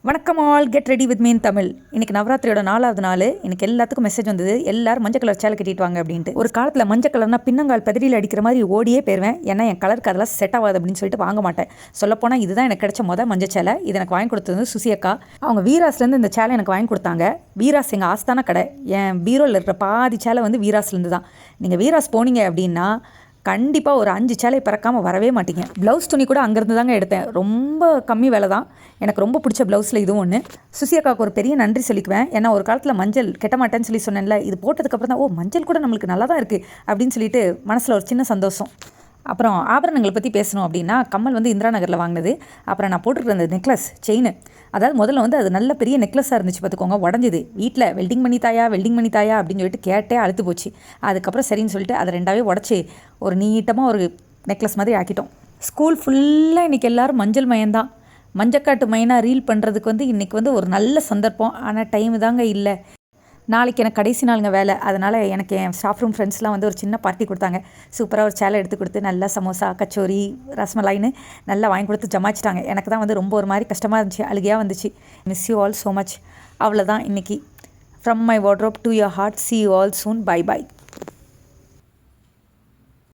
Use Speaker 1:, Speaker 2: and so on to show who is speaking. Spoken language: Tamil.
Speaker 1: வணக்கம் ஆல், கெட் ரெடி வித் மீன் தமிழ். இன்றைக்கி நவராத்திரியோட 4வது நாள். எனக்கு எல்லாத்துக்கும் மெசேஜ் வந்தது, எல்லோரும் மஞ்சள் கலர் சேலை கட்டிட்டு வாங்க அப்படின்ட்டு. ஒரு காலத்தில் மஞ்சள் கலர்னா பின்னங்கால் பெதறியில் அடிக்கிற மாதிரி ஓடியே போயிருவேன். ஏன்னா என் கலருக்கு அதெல்லாம் செட் ஆகாது அப்படின்னு சொல்லிட்டு வாங்க மாட்டேன். சொல்லப்போனால் இதுதான் எனக்கு கிடைச்ச மஞ்சள் சேலை. இது எனக்கு வாங்கி கொடுத்தது சுசியக்கா. அவங்க வீராஸ்லேருந்து இந்த சேலை எனக்கு வாங்கி கொடுத்தாங்க. வீராஸ் எங்கள் ஆஸ்தான கடை. என் பீரோவில் இருக்கிற பாதி சேலை வந்து வீராஸ்லேருந்து தான். நீங்கள் வீராஸ் போனீங்க அப்படின்னா கண்டிப்பாக ஒரு 5 சேலை பறக்காமல் வரவே மாட்டீங்க. ப்ளவுஸ் துணி கூட அங்கேருந்து தாங்க எடுத்தேன். ரொம்ப கம்மி விலை தான். எனக்கு ரொம்ப பிடிச்ச ப்ளவுஸில் இதுவும் ஒன்று. சுசியக்காவுக்கு ஒரு பெரிய நன்றி சொல்லிக்குவேன். ஏன்னா ஒரு காலத்தில் மஞ்சள் கெட்ட மாட்டேன்னு சொல்லி சொன்னேன்ல, இது போட்டதுக்கப்புறம் தான் மஞ்சள் கூட நம்மளுக்கு நல்லா தான் இருக்குது அப்படின்னு சொல்லிட்டு மனசில் ஒரு சின்ன சந்தோஷம். அப்புறம் ஆபரணங்களை பற்றி பேசணும் அப்படின்னா, கம்மல் வந்து இந்திரா நகரில் வாங்கினது. அப்புறம் நான் போட்டுருக்க அந்த நெக்லஸ் செயின், அதாவது முதல்ல வந்து அது நல்ல பெரிய நெக்லஸாக இருந்துச்சு பார்த்துக்கோங்க. உடஞ்சிது. வீட்டில் வெல்டிங் பண்ணி தாயா அப்படின்னு சொல்லிட்டு கேட்டே அழுத்து போச்சு. அதுக்கப்புறம் சரின்னு சொல்லிட்டு அதை 2ஆவே உடச்சி ஒரு நீட்டமாக ஒரு நெக்லஸ் மாதிரி ஆக்கிட்டோம். ஸ்கூல் ஃபுல்லாக இன்றைக்கி எல்லோரும் மஞ்சள் மயம்தான். மஞ்சக்காட்டு மைனாக ரீல் பண்ணுறதுக்கு வந்து இன்றைக்கி வந்து ஒரு நல்ல சந்தர்ப்பம். ஆனால் டைமு தாங்க இல்லை. நாளைக்கு எனக்கு கடைசி நாளுங்க வேலை. அதனால் எனக்கு என் ஸ்டாஃப் ரூம் ஃப்ரெண்ட்ஸ்லாம் வந்து ஒரு சின்ன பார்ட்டி கொடுத்தாங்க. சூப்பராக ஒரு சேலை எடுத்து கொடுத்து நல்லா சமோசா, கச்சோரி, ரஸ்மலாயின்னு நல்லா வாங்கி கொடுத்து ஜமாச்சிட்டாங்க. எனக்கு தான் வந்து ரொம்ப ஒரு மாதிரி கஷ்டமாக இருந்துச்சு, அழுகையாக வந்துச்சு. Miss you all so much. அவ்வளோதான் இன்றைக்கி. From my wardrobe to your heart. See you all soon. Bye by.